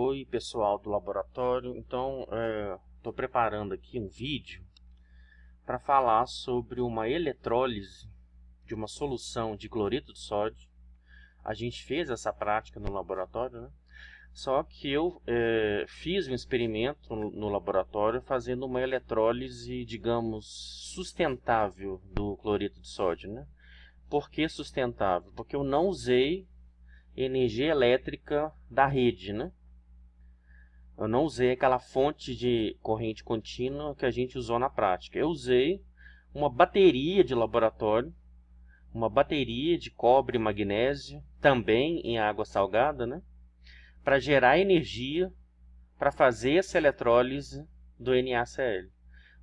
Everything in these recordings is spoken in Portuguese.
Oi, pessoal do laboratório. Então, estou preparando aqui um vídeo para falar sobre uma eletrólise de uma solução de cloreto de sódio. A gente fez essa prática no laboratório, né? Só que eu fiz um experimento no laboratório fazendo uma eletrólise, digamos, sustentável do cloreto de sódio, né? Por que sustentável? Porque eu não usei energia elétrica da rede, né? Eu não usei aquela fonte de corrente contínua que a gente usou na prática. Eu usei uma bateria de laboratório, uma bateria de cobre e magnésio, também em água salgada, né? Para gerar energia para fazer essa eletrólise do NaCl.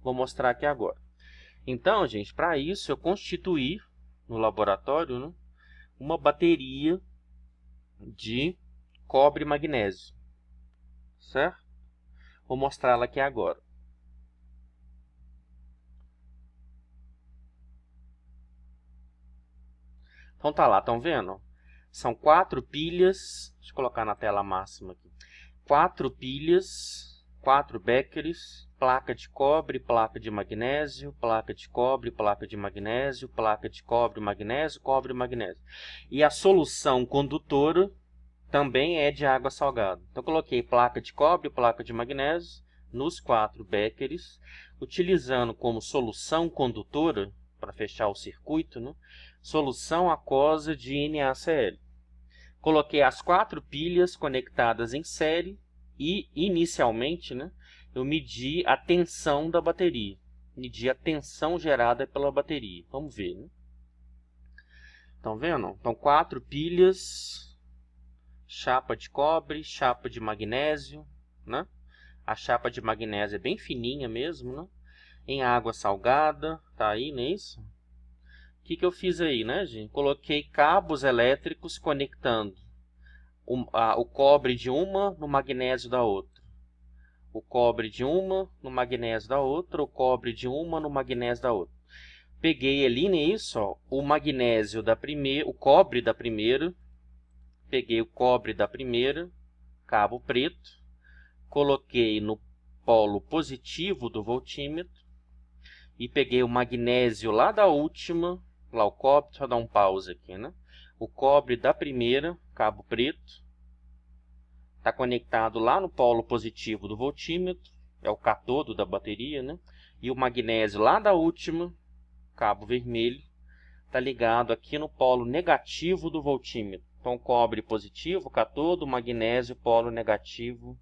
Vou mostrar aqui agora. Então, gente, para isso eu constituí no laboratório, né, uma bateria de cobre e magnésio, certo? Vou mostrá-la aqui agora. Então tá lá, estão vendo? São 4 pilhas, deixa eu colocar na tela máxima aqui. 4 pilhas, 4 becquerels, placa de cobre, placa de magnésio, placa de cobre, placa de magnésio, placa de cobre, magnésio, cobre, magnésio. E a solução condutora também é de água salgada. Então coloquei placa de cobre, placa de magnésio nos 4 becquerels, utilizando como solução condutora, para fechar o circuito, né, solução aquosa de NaCl. Coloquei as 4 pilhas conectadas em série e, inicialmente, né, eu medi a tensão da bateria. Medi a tensão gerada pela bateria. Vamos ver, né? Estão vendo? Então, 4 pilhas, chapa de cobre, chapa de magnésio, né? A chapa de magnésio é bem fininha mesmo, né? Em água salgada, tá aí, não é isso? O que eu fiz aí, né, gente? Coloquei cabos elétricos conectando o cobre de uma no magnésio da outra. O cobre de uma no magnésio da outra, o cobre de uma no magnésio da outra. Peguei ali nisso, ó, o magnésio da primeira, o cobre da primeira. Peguei o cobre da primeira, cabo preto, coloquei no polo positivo do voltímetro e peguei o magnésio lá da última, lá o cobre, deixa eu dar um pause aqui, né? O cobre da primeira, cabo preto, está conectado lá no polo positivo do voltímetro, é o catodo da bateria, né? E o magnésio lá da última, cabo vermelho, está ligado aqui no polo negativo do voltímetro. Então, cobre positivo, catodo, magnésio, polo negativo,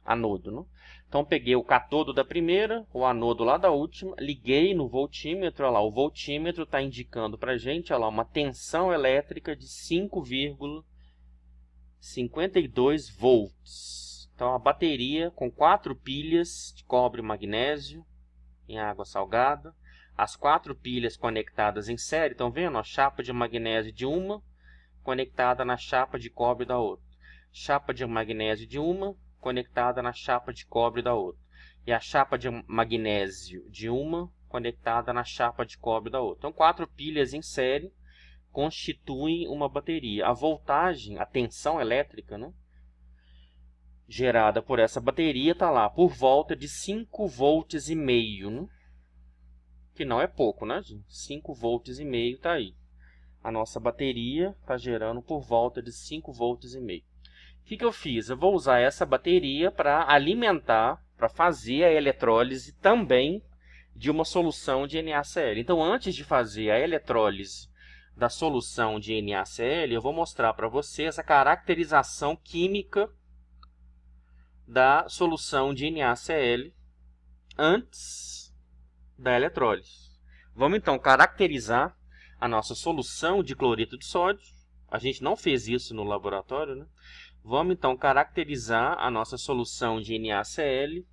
anodo, né? Então, peguei o catodo da primeira, o anodo lá da última, liguei no voltímetro, olha lá, o voltímetro está indicando para a gente, olha lá, uma tensão elétrica de 5,52 volts. Então, a bateria com 4 pilhas de cobre e magnésio em água salgada, as 4 pilhas conectadas em série, estão vendo? A chapa de magnésio de uma conectada na chapa de cobre da outra. Chapa de magnésio de uma conectada na chapa de cobre da outra. E a chapa de magnésio de uma conectada na chapa de cobre da outra. Então, 4 pilhas em série constituem uma bateria. A voltagem, a tensão elétrica, né, gerada por essa bateria está lá por volta de 5,5 volts, né? Que não é pouco, né, gente? 5,5 volts está aí. A nossa bateria está gerando por volta de 5,5 volts. O que eu fiz? Eu vou usar essa bateria para alimentar, para fazer a eletrólise também de uma solução de NaCl. Então, antes de fazer a eletrólise da solução de NaCl, eu vou mostrar para vocês a caracterização química da solução de NaCl antes da eletrólise. Vamos então caracterizar a nossa solução de cloreto de sódio. A gente não fez isso no laboratório, né? Vamos então caracterizar a nossa solução de NaCl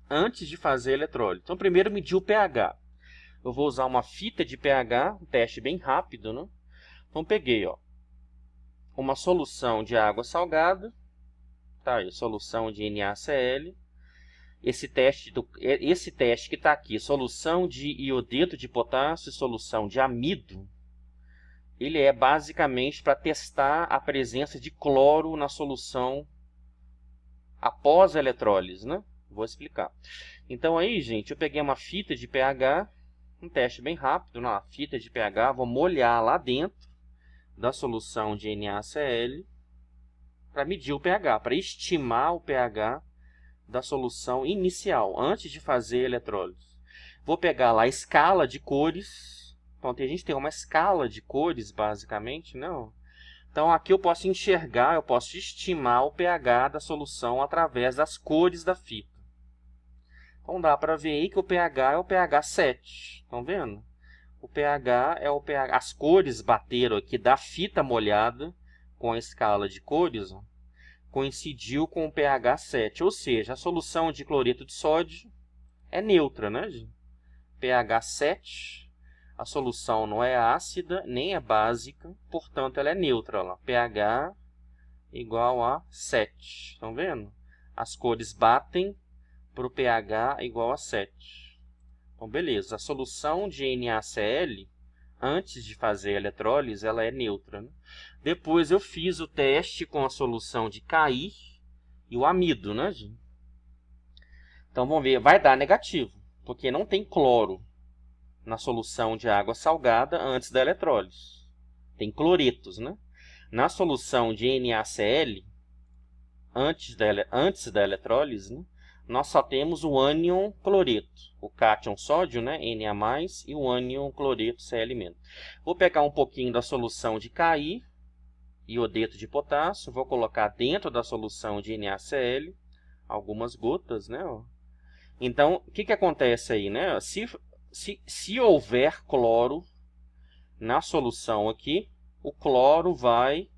antes de fazer a eletrólise. Então, primeiro medir o pH. Eu vou usar uma fita de pH, um teste bem rápido, né? Então, peguei, ó, uma solução de água salgada, tá aí, solução de NaCl. Esse teste que está aqui, solução de iodeto de potássio e solução de amido, ele é basicamente para testar a presença de cloro na solução após a eletrólise, né? Vou explicar. Então aí, gente, eu peguei uma fita de pH, um teste bem rápido, na fita de pH, vou molhar lá dentro da solução de NaCl para medir o pH, para estimar o pH da solução inicial, antes de fazer a eletrólise. Vou pegar lá a escala de cores. Então, a gente tem uma escala de cores, basicamente, né? Então, aqui eu posso enxergar, eu posso estimar o pH da solução através das cores da fita. Então, dá para ver aí que o pH é o pH 7. Estão vendo? O pH é o pH... As cores bateram aqui da fita molhada com a escala de cores, ó, coincidiu com o pH 7. Ou seja, a solução de cloreto de sódio é neutra, né, gente? pH 7. A solução não é ácida, nem é básica, portanto, ela é neutra. Lá. pH igual a 7. Estão vendo? As cores batem para o pH igual a 7. Então, beleza. A solução de NaCl, antes de fazer a eletrólise, ela é neutra. Né? Depois eu fiz o teste com a solução de Ki e o amido, né, gente? Então, vamos ver. Vai dar negativo, porque não tem cloro na solução de água salgada antes da eletrólise. Tem cloretos, né? Na solução de NaCl, antes da eletrólise, né, nós só temos o ânion cloreto, o cátion sódio, né, Na+, e o ânion cloreto, Cl-. Vou pegar um pouquinho da solução de Ki, iodeto de potássio, vou colocar dentro da solução de NaCl, algumas gotas, né? Então, o que acontece aí, né? Se houver cloro na solução aqui, o cloro vai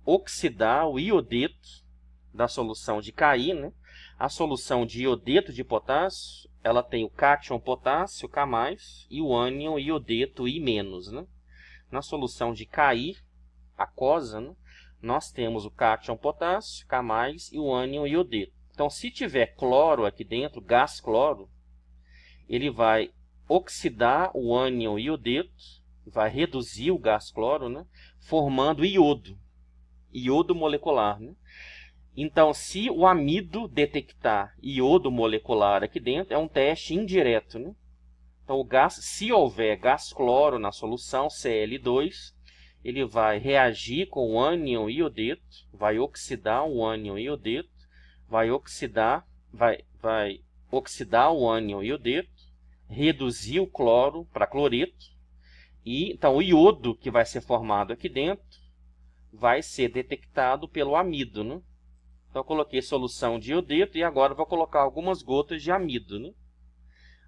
oxidar o iodeto da solução de Ki, né? A solução de iodeto de potássio, ela tem o cátion potássio, K+, e o ânion iodeto, I-. Né? Na solução de Ki, aquosa, né, nós temos o cátion potássio, K+, e o ânion iodeto. Então, se tiver cloro aqui dentro, gás cloro, ele vai oxidar o ânion iodeto, vai reduzir o gás cloro, né, formando iodo molecular. Né? Então, se o amido detectar iodo molecular aqui dentro, é um teste indireto. Né? Então, se houver gás cloro na solução, Cl2, ele vai reagir com o ânion iodeto, vai oxidar o ânion iodeto, vai oxidar o ânion iodeto, reduzir o cloro para cloreto, e então o iodo que vai ser formado aqui dentro vai ser detectado pelo amido. Né? Então, eu coloquei solução de iodeto e agora vou colocar algumas gotas de amido. Né?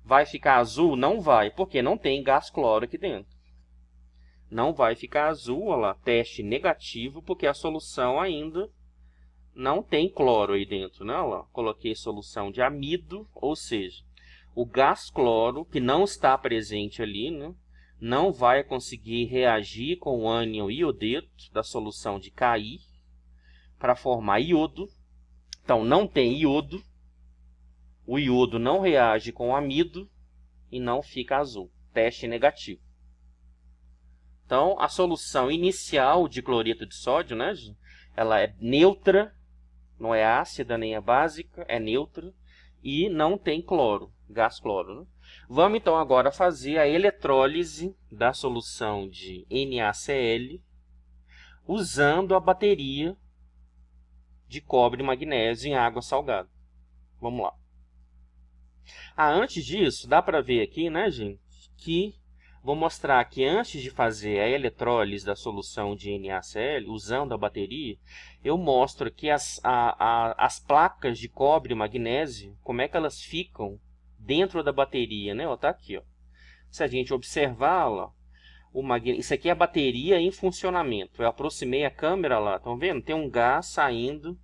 Vai ficar azul? Não vai, porque não tem gás cloro aqui dentro. Não vai ficar azul, olha lá, teste negativo, porque a solução ainda não tem cloro aí dentro. Né? Olha lá, coloquei solução de amido, ou seja, o gás cloro, que não está presente ali, né, não vai conseguir reagir com o ânion iodeto da solução de Ki para formar iodo. Então, não tem iodo, o iodo não reage com o amido e não fica azul. Teste negativo. Então, a solução inicial de cloreto de sódio, né, ela é neutra, não é ácida nem é básica, é neutra e não tem cloro, gás cloro. Né? Vamos então agora fazer a eletrólise da solução de NaCl usando a bateria de cobre e magnésio em água salgada. Vamos lá. Antes disso, dá para ver aqui, né, gente, que vou mostrar que antes de fazer a eletrólise da solução de NaCl, usando a bateria, eu mostro aqui as placas de cobre e magnésio, como é que elas ficam dentro da bateria, né? Tá aqui, ó. Se a gente observar, ó, isso aqui é a bateria em funcionamento. Eu aproximei a câmera lá, estão vendo? Tem um gás saindo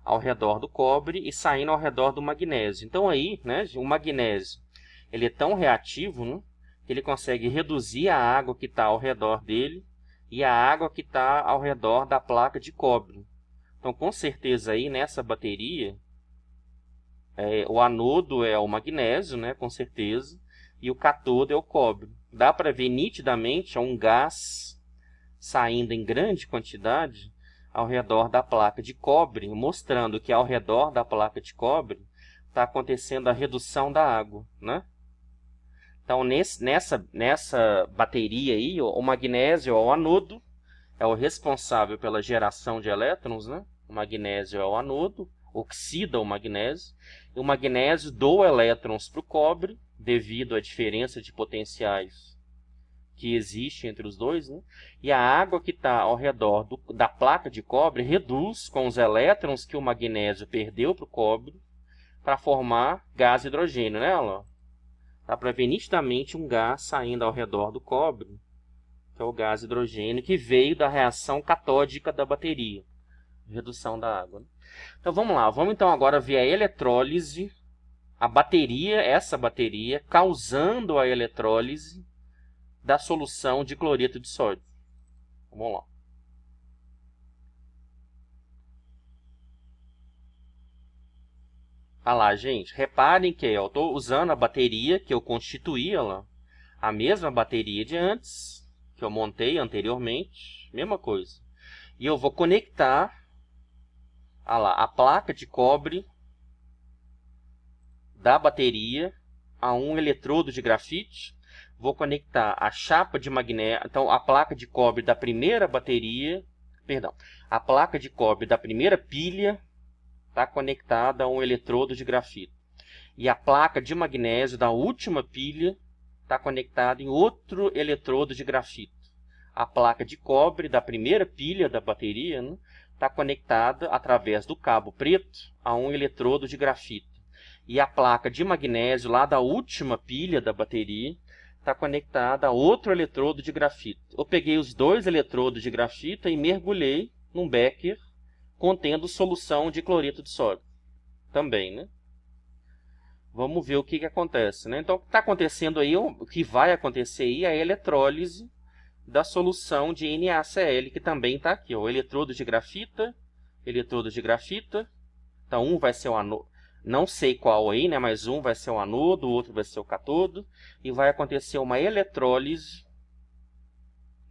ao redor do cobre e saindo ao redor do magnésio. Então aí, né, o magnésio, ele é tão reativo, né, que ele consegue reduzir a água que está ao redor dele e a água que está ao redor da placa de cobre. Então, com certeza aí nessa bateria, o anodo é o magnésio, né, com certeza, e o cátodo é o cobre. Dá para ver nitidamente um gás saindo em grande quantidade ao redor da placa de cobre, mostrando que ao redor da placa de cobre está acontecendo a redução da água, né? Então, nessa bateria aí, o magnésio é o anodo, é o responsável pela geração de elétrons, né? O magnésio é o anodo, oxida o magnésio, e o magnésio doa elétrons para o cobre, devido à diferença de potenciais que existe entre os dois, né? E a água que está ao redor da placa de cobre reduz com os elétrons que o magnésio perdeu para o cobre para formar gás hidrogênio, né? Ó? Dá para ver nitidamente um gás saindo ao redor do cobre, que é o gás hidrogênio, que veio da reação catódica da bateria, redução da água, né? Então vamos lá, vamos então agora ver a eletrólise, a bateria, essa bateria, causando a eletrólise da solução de cloreto de sódio. Vamos lá. Olha lá, gente, reparem que eu estou usando a bateria que eu constituí, ela, a mesma bateria de antes, que eu montei anteriormente, mesma coisa. E eu vou conectar, olha lá, a placa de cobre da bateria a um eletrodo de grafite. Vou conectar a chapa de magnésio, então a placa de cobre da primeira bateria, perdão, a placa de cobre da primeira pilha está conectada a um eletrodo de grafito. E a placa de magnésio da última pilha está conectada em outro eletrodo de grafito. A placa de cobre da primeira pilha da bateria está conectada através do cabo preto a um eletrodo de grafito. E a placa de magnésio lá da última pilha da bateria está conectada a outro eletrodo de grafito. Eu peguei os dois eletrodos de grafito e mergulhei num becker contendo solução de cloreto de sódio. Também, né? Vamos ver o que acontece, né? Então, o que está acontecendo aí, o que vai acontecer aí é a eletrólise da solução de NaCl, que também está aqui, ó, eletrodo de grafita, eletrodo de grafita. Então, um vai ser o anodo. Não sei qual aí, né? Mas um vai ser o anodo, o outro vai ser o cátodo. E vai acontecer uma eletrólise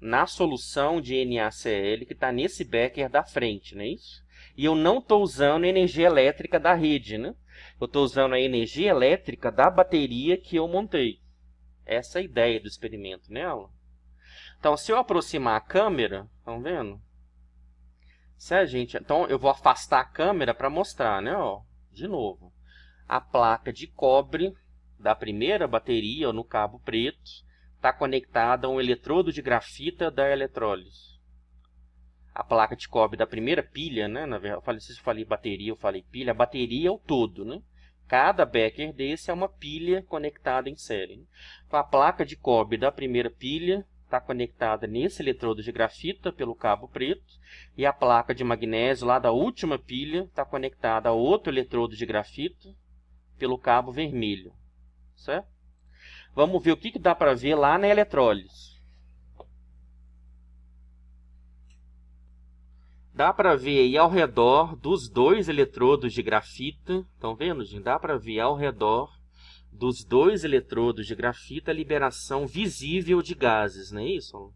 na solução de NaCl que está nesse becker da frente, não é isso? E eu não estou usando a energia elétrica da rede, né? Eu estou usando a energia elétrica da bateria que eu montei. Essa é a ideia do experimento, né? Então, se eu aproximar a câmera, estão vendo? Então, eu vou afastar a câmera para mostrar, né? Ó, de novo, a placa de cobre da primeira bateria no cabo preto está conectada a um eletrodo de grafita da eletrólise. A placa de cobre da primeira pilha, né? Na verdade, se eu falei bateria, eu falei pilha. A bateria é o todo, né? Cada becker desse é uma pilha conectada em série, né? Então, a placa de cobre da primeira pilha está conectada nesse eletrodo de grafita pelo cabo preto, e a placa de magnésio lá da última pilha está conectada a outro eletrodo de grafito pelo cabo vermelho, certo? Vamos ver o que dá para ver lá na eletrólise. Dá para ver aí ao redor dos dois eletrodos de grafita, estão vendo, gente? Dá para ver ao redor dos dois eletrodos de grafita a liberação visível de gases, não é isso?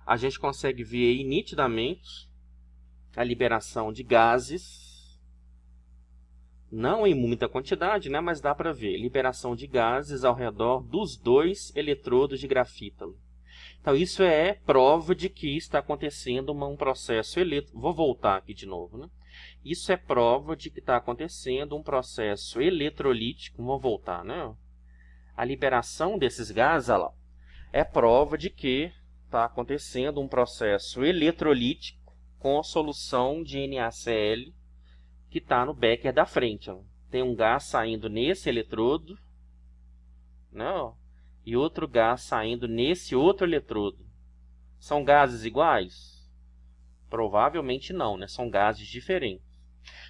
A gente consegue ver aí nitidamente a liberação de gases, não em muita quantidade, né? Mas dá para ver liberação de gases ao redor dos dois eletrodos de grafita. Então, isso é prova de que está acontecendo um processo elétrico. Vou voltar aqui de novo, né? Isso é prova de que está acontecendo um processo eletrolítico. Vou voltar, né? A liberação desses gases, olha lá, é prova de que está acontecendo um processo eletrolítico com a solução de NaCl que está no becker da frente. Ó. Tem um gás saindo nesse eletrodo, né? E outro gás saindo nesse outro eletrodo. São gases iguais? Provavelmente não, né? São gases diferentes.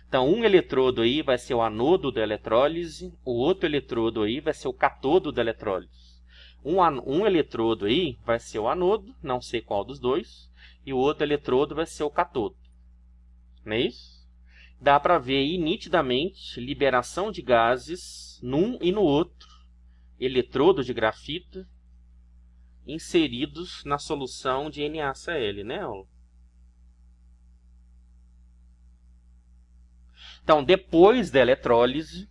Então, um eletrodo aí vai ser o anodo da eletrólise, o outro eletrodo aí vai ser o cátodo da eletrólise. Um eletrodo aí vai ser o anodo, não sei qual dos dois, e o outro eletrodo vai ser o cátodo. Não é isso? Dá para ver aí nitidamente liberação de gases num e no outro eletrodo de grafita inseridos na solução de NaCl, né, Aula? Então, depois da eletrólise,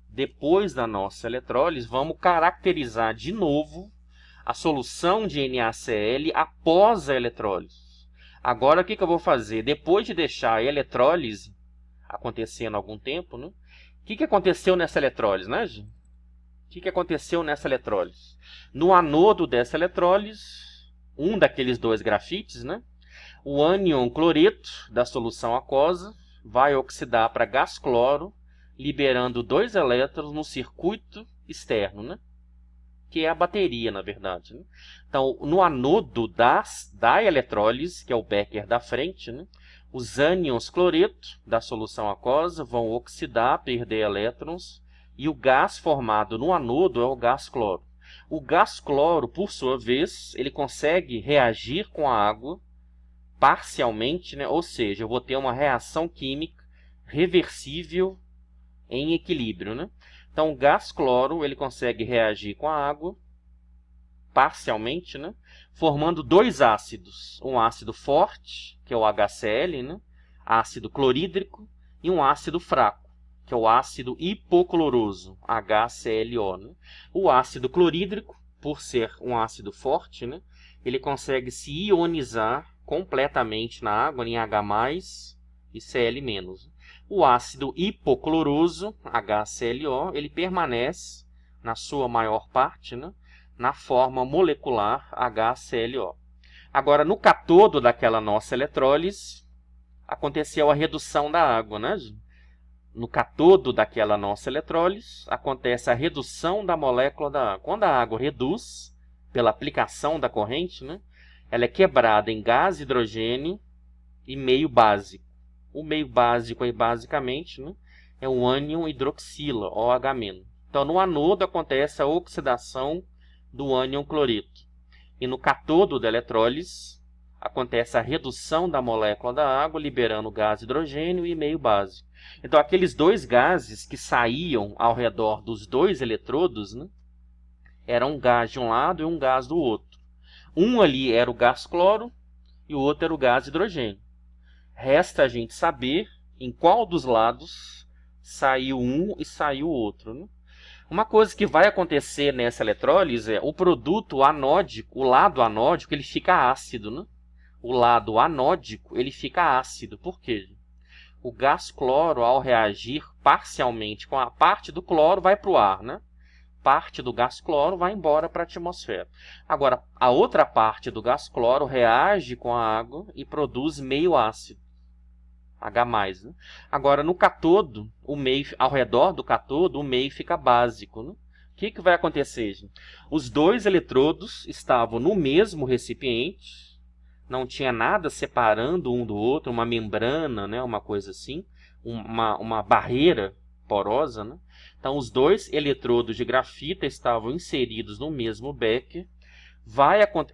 depois da nossa eletrólise, vamos caracterizar de novo a solução de NaCl após a eletrólise. Agora, o que eu vou fazer? Depois de deixar a eletrólise acontecendo há algum tempo, né? O que aconteceu nessa eletrólise, né, gente? O que aconteceu nessa eletrólise? No anodo dessa eletrólise, um daqueles dois grafites, né? O ânion cloreto da solução aquosa vai oxidar para gás cloro, liberando 2 elétrons no circuito externo, né? Que é a bateria, na verdade, né? Então, no anodo da eletrólise, que é o becker da frente, né? Os ânions cloreto da solução aquosa vão oxidar, perder elétrons, e o gás formado no anodo é o gás cloro. O gás cloro, por sua vez, ele consegue reagir com a água parcialmente, né? Ou seja, eu vou ter uma reação química reversível em equilíbrio, né? Então, o gás cloro ele consegue reagir com a água parcialmente, né? Formando 2 ácidos. Um ácido forte, que é o HCl, né? Ácido clorídrico, e um ácido fraco, que é o ácido hipocloroso, HClO. Né? O ácido clorídrico, por ser um ácido forte, né? Ele consegue se ionizar completamente na água, em H+, e Cl-. O ácido hipocloroso, HClO, ele permanece, na sua maior parte, né, na forma molecular HClO. Agora, no catodo daquela nossa eletrólise, aconteceu a redução da água, né? No catodo daquela nossa eletrólise, acontece a redução da molécula da água. Quando a água reduz, pela aplicação da corrente, né, ela é quebrada em gás hidrogênio e meio básico. O meio básico, aí, basicamente, né, é o ânion hidroxila, OH-. Então, no anodo acontece a oxidação do ânion cloreto. E no catodo da eletrólise, acontece a redução da molécula da água, liberando gás hidrogênio e meio básico. Então, aqueles 2 gases que saíam ao redor dos 2 eletrodos, né, eram um gás de um lado e um gás do outro. Um ali era o gás cloro e o outro era o gás hidrogênio. Resta a gente saber em qual dos lados saiu um e saiu o outro, né? Uma coisa que vai acontecer nessa eletrólise é o produto anódico, o lado anódico, ele fica ácido, né? O lado anódico, ele fica ácido. Por quê? O gás cloro, ao reagir parcialmente com a parte do cloro, vai para o ar, né? Parte do gás cloro vai embora para a atmosfera. Agora, a outra parte do gás cloro reage com a água e produz meio ácido, H+. Né? Agora, no catodo, o meio, ao redor do catodo, o meio fica básico. Né? O que vai acontecer, gente? Os 2 eletrodos estavam no mesmo recipiente, não tinha nada separando um do outro, uma membrana, né? Uma coisa assim, uma barreira porosa, né? Então, os 2 eletrodos de grafita estavam inseridos no mesmo becker.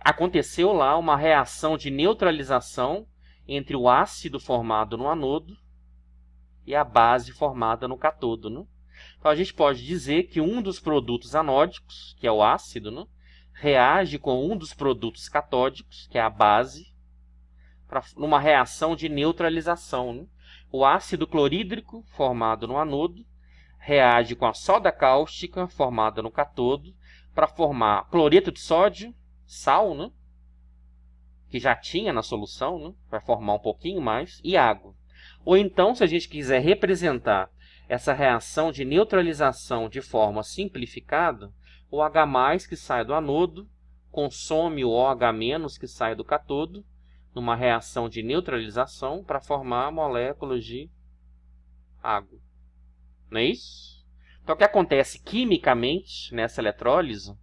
Aconteceu lá uma reação de neutralização entre o ácido formado no anodo e a base formada no catodo. Né? Então, a gente pode dizer que um dos produtos anódicos, que é o ácido, né, reage com um dos produtos catódicos, que é a base, numa reação de neutralização. Né? O ácido clorídrico, formado no anodo, reage com a soda cáustica, formada no catodo, para formar cloreto de sódio, sal, né? Que já tinha na solução, né? Vai formar um pouquinho mais, e água. Ou então, se a gente quiser representar essa reação de neutralização de forma simplificada, o H+, que sai do anodo, consome o OH- que sai do catodo, numa reação de neutralização para formar moléculas de água. Não é isso? Então, o que acontece quimicamente nessa eletrólise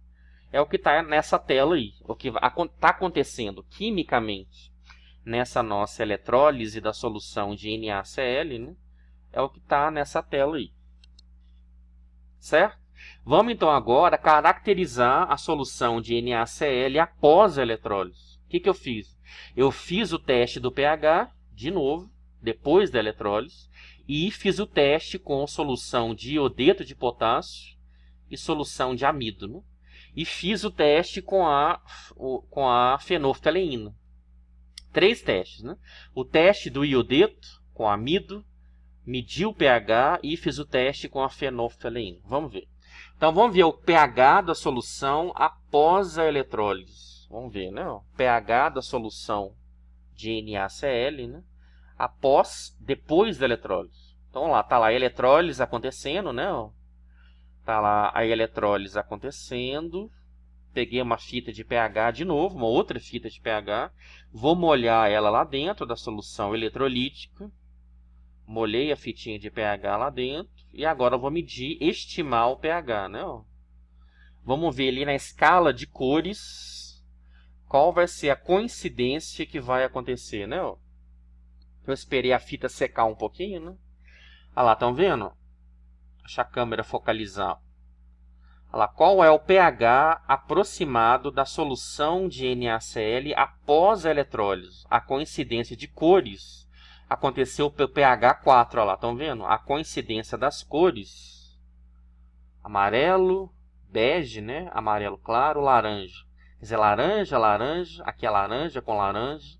é o que está nessa tela aí. O que está acontecendo quimicamente nessa nossa eletrólise da solução de NaCl, né, é o que está nessa tela aí. Certo? Vamos então agora caracterizar a solução de NaCl após a eletrólise. O que eu fiz? Eu fiz o teste do pH, de novo, depois da eletrólise, e fiz o teste com solução de iodeto de potássio e solução de amido. Né? e fiz o teste com a fenolftaleína. 3 testes, né? O teste do iodeto com amido, medi o pH e fiz o teste com a fenolftaleína. Vamos ver. Então, vamos ver o pH da solução após a eletrólise. Vamos ver, né? O pH da solução de NaCl, né? Depois da eletrólise. Então, lá, tá lá a eletrólise acontecendo, né? Tá lá a eletrólise acontecendo. Peguei uma fita de pH de novo, uma outra fita de pH. Vou molhar ela lá dentro da solução eletrolítica. Molhei a fitinha de pH lá dentro. E agora eu vou medir, estimar o pH, né? Vamos ver ali na escala de cores qual vai ser a coincidência que vai acontecer, né? Eu esperei a fita secar um pouquinho, né? Olha lá, estão vendo? Deixa a câmera focalizar. Olha lá, qual é o pH aproximado da solução de NaCl após a eletrólise? A coincidência de cores aconteceu pelo pH 4. Olha lá, estão vendo? A coincidência das cores. Amarelo, bege, né? Amarelo claro, laranja. Quer dizer, laranja, laranja. Aqui é laranja com laranja.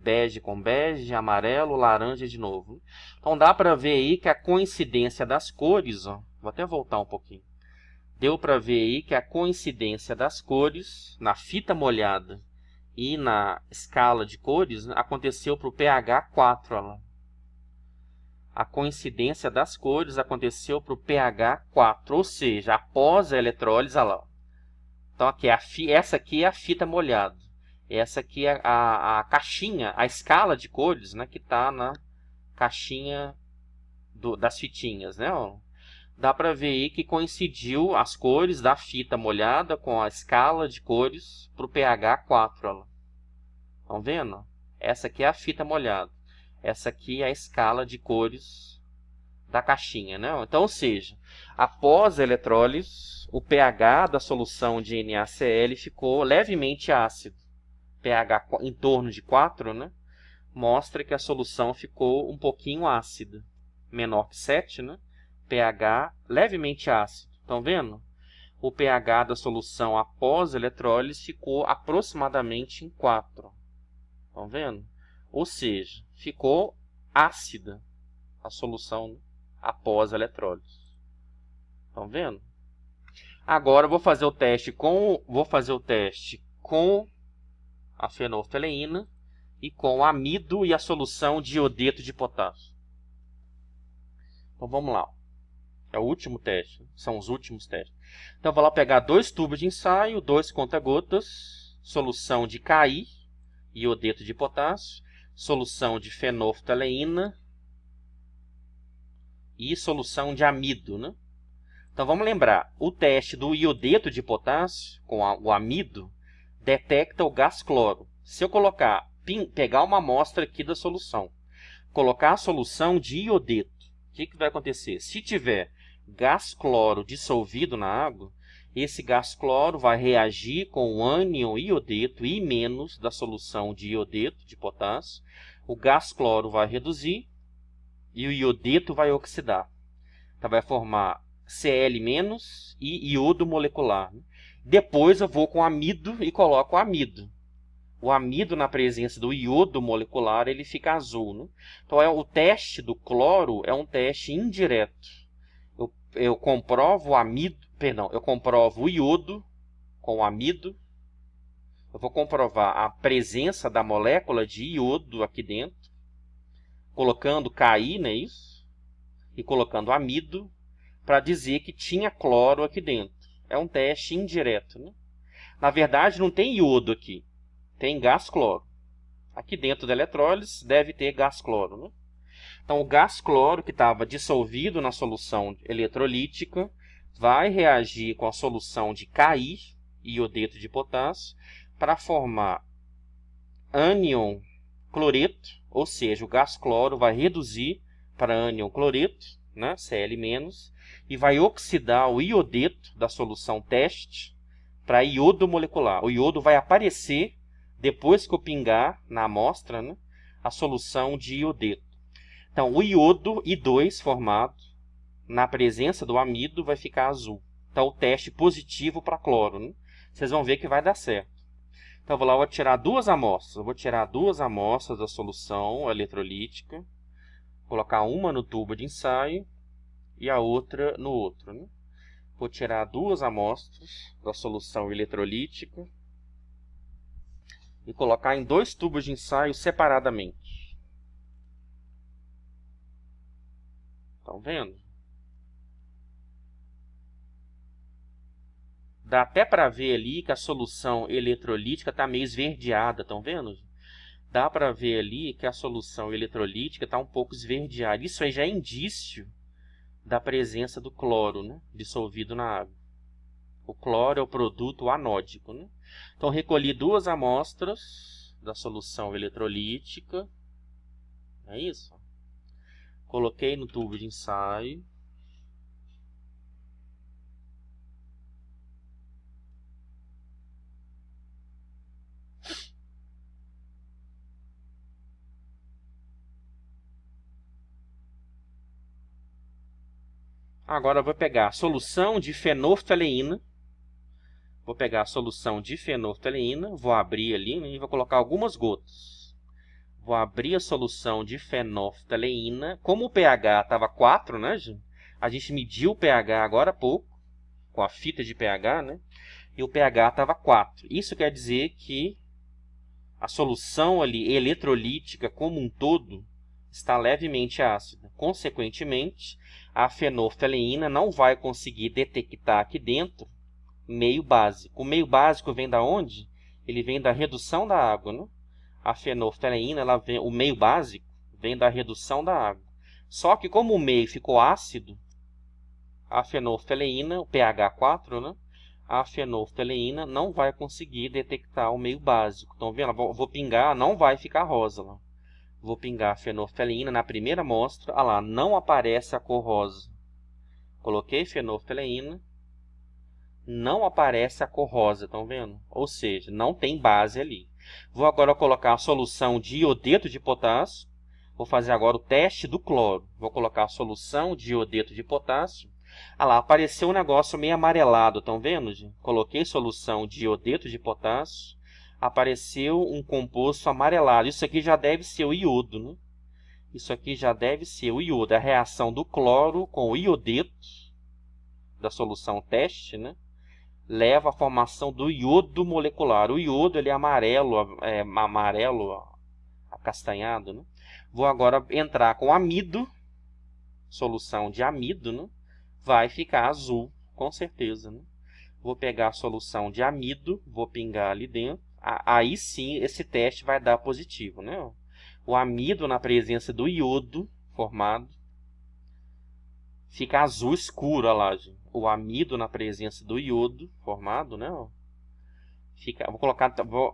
Bege com bege, amarelo, laranja de novo. Então dá para ver aí que a coincidência das cores, ó, vou até voltar um pouquinho. Deu para ver aí que a coincidência das cores na fita molhada e na escala de cores, né, aconteceu para o pH 4. Ó lá. A coincidência das cores aconteceu para o pH 4, ou seja, após a eletrólise. Ó lá. Então aqui essa aqui é a fita molhada. Essa aqui é a caixinha, a escala de cores, né, que está na caixinha das fitinhas. Né, ó. Dá para ver aí que coincidiu as cores da fita molhada com a escala de cores para o pH 4. Estão vendo? Essa aqui é a fita molhada. Essa aqui é a escala de cores da caixinha. Né? Então, ou seja, após a eletrólise, o pH da solução de NaCl ficou levemente ácido. pH em torno de 4, né? Mostra que a solução ficou um pouquinho ácida. Menor que 7, né? pH levemente ácido. Estão vendo? O pH da solução após a eletrólise ficou aproximadamente em 4. Estão vendo? Ou seja, ficou ácida a solução, né, após a eletrólise. Estão vendo? Agora eu vou fazer o teste com a fenolftaleína e com o amido e a solução de iodeto de potássio. Então vamos lá. É o último teste. São os últimos testes. Então, eu vou lá pegar 2 tubos de ensaio, 2 conta-gotas, solução de Ki, iodeto de potássio, solução de fenolftaleína e solução de amido. Né? Então, vamos lembrar. O teste do iodeto de potássio, com o amido, detecta o gás cloro. Se eu pegar uma amostra aqui da solução, colocar a solução de iodeto, o que vai acontecer? Se tiver gás cloro dissolvido na água, esse gás cloro vai reagir com o ânion iodeto I- da solução de iodeto de potássio. O gás cloro vai reduzir e o iodeto vai oxidar. Então, vai formar Cl- e iodo molecular. Depois eu vou com amido e coloco o amido. O amido, na presença do iodo molecular, ele fica azul. Né? Então, o teste do cloro é um teste indireto. Eu comprovo eu comprovo o iodo com o amido. Eu vou comprovar a presença da molécula de iodo aqui dentro, colocando Ki, não é isso? E colocando amido, para dizer que tinha cloro aqui dentro. É um teste indireto. Né? Na verdade, não tem iodo aqui. Tem gás cloro. Aqui dentro da eletrólise deve ter gás cloro. Né? Então, o gás cloro que estava dissolvido na solução eletrolítica vai reagir com a solução de Ki, iodeto de potássio, para formar ânion cloreto, ou seja, o gás cloro vai reduzir para ânion cloreto, né, Cl-, e vai oxidar o iodeto da solução teste para iodo molecular. O iodo vai aparecer depois que eu pingar na amostra, né, a solução de iodeto. Então, o iodo I2 formado na presença do amido vai ficar azul. Então, o teste positivo para cloro. Né? Vocês vão ver que vai dar certo. Então, eu vou lá, vou tirar duas amostras. Eu vou tirar duas amostras da solução eletrolítica, colocar uma no tubo de ensaio e a outra no outro, né? Vou tirar duas amostras da solução eletrolítica e colocar em dois tubos de ensaio separadamente. Estão vendo? Dá até para ver ali que a solução eletrolítica está meio esverdeada, estão vendo? Dá para ver ali que a solução eletrolítica está um pouco esverdeada. Isso aí já é indício da presença do cloro, né, dissolvido na água. O cloro é o produto anódico, né? Então, recolhi duas amostras da solução eletrolítica. É isso. Coloquei no tubo de ensaio. Agora eu vou pegar a solução de fenolftaleína. Vou pegar a solução de fenolftaleína, vou abrir ali, né, e vou colocar algumas gotas. Vou abrir a solução de fenolftaleína. Como o pH estava 4, né, gente? A gente mediu o pH agora há pouco, com a fita de pH, né? E o pH estava 4. Isso quer dizer que a solução ali eletrolítica como um todo está levemente ácida. Consequentemente, a fenolftaleína não vai conseguir detectar aqui dentro meio básico. O meio básico vem da onde? Ele vem da redução da água, né? A fenolftaleína, o meio básico, vem da redução da água. Só que como o meio ficou ácido, a fenolftaleína, o pH 4, né? A fenolftaleína não vai conseguir detectar o meio básico. Estão vendo? Vou pingar, não vai ficar rosa lá. Vou pingar a fenolftaleína na primeira amostra. Olha lá, não aparece a cor rosa. Coloquei fenolftaleína. Não aparece a cor rosa, estão vendo? Ou seja, não tem base ali. Vou agora colocar a solução de iodeto de potássio. Vou fazer agora o teste do cloro. Vou colocar a solução de iodeto de potássio. Ah lá, apareceu um negócio meio amarelado, estão vendo, gente? Coloquei solução de iodeto de potássio. Apareceu um composto amarelado. Isso aqui já deve ser o iodo, né? Isso aqui já deve ser o iodo. A reação do cloro com o iodeto da solução teste, né, leva à formação do iodo molecular. O iodo ele é amarelo acastanhado, né? Vou agora entrar com amido, solução de amido, né? Vai ficar azul, com certeza, né? Vou pegar a solução de amido, vou pingar ali dentro. Aí sim, esse teste vai dar positivo, né? O amido, na presença do iodo formado, fica azul escuro, olha lá, gente. O amido, na presença do iodo formado, né?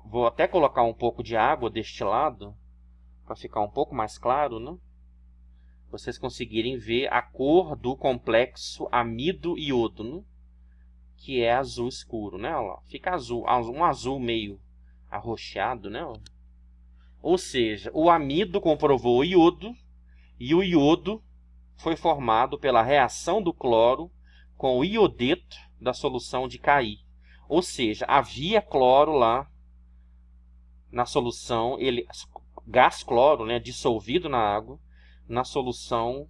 Vou até colocar um pouco de água deste lado, para ficar um pouco mais claro, né? Vocês conseguirem ver a cor do complexo amido-iodo, né? Que é azul escuro, né? Olha lá, fica azul, um azul meio arroxeado, né? Ou seja, o amido comprovou o iodo e o iodo foi formado pela reação do cloro com o iodeto da solução de Ki. Ou seja, havia cloro lá na solução, gás cloro, né, dissolvido na água, na solução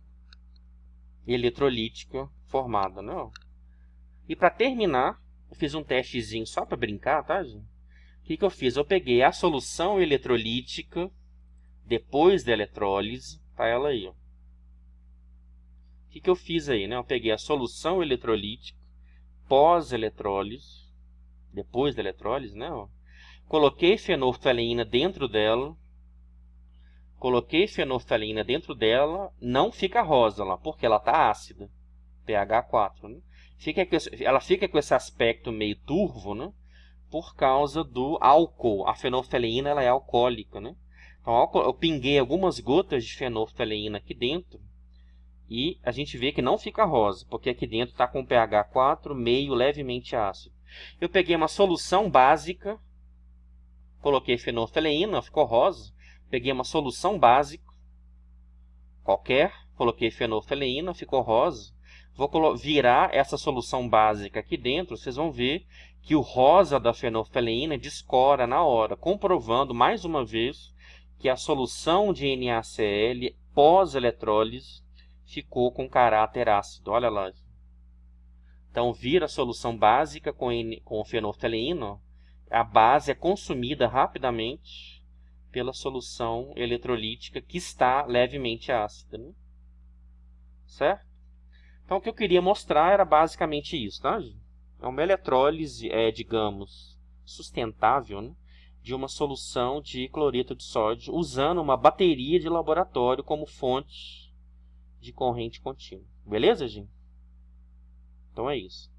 eletrolítica formada, né? E para terminar, eu fiz um testezinho só para brincar, tá, gente? O que eu fiz? Eu peguei a solução eletrolítica depois da eletrólise, tá ela aí, ó. O que eu fiz aí, né? Eu peguei a solução eletrolítica pós-eletrólise, depois da eletrólise, né? Ó. Coloquei fenolftaleína dentro dela. Não fica rosa lá, porque ela está ácida, pH 4, né? Ela fica com esse aspecto meio turvo, né? Por causa do álcool. A fenolftaleína ela é alcoólica, né? Então, eu pinguei algumas gotas de fenolftaleína aqui dentro e a gente vê que não fica rosa, porque aqui dentro está com pH 4, meio levemente ácido. Eu peguei uma solução básica, coloquei fenolftaleína, ficou rosa. Peguei uma solução básica qualquer, coloquei fenolftaleína, ficou rosa. Vou virar essa solução básica aqui dentro, vocês vão ver que o rosa da fenolftaleína descora na hora, comprovando mais uma vez que a solução de NaCl pós-eletrólise ficou com caráter ácido. Olha lá. Então, vira a solução básica com fenolftaleína, a base é consumida rapidamente pela solução eletrolítica que está levemente ácida, né? Certo? Então, o que eu queria mostrar era basicamente isso, tá? É uma eletrólise, digamos, sustentável, né, de uma solução de cloreto de sódio usando uma bateria de laboratório como fonte de corrente contínua. Beleza, gente? Então é isso.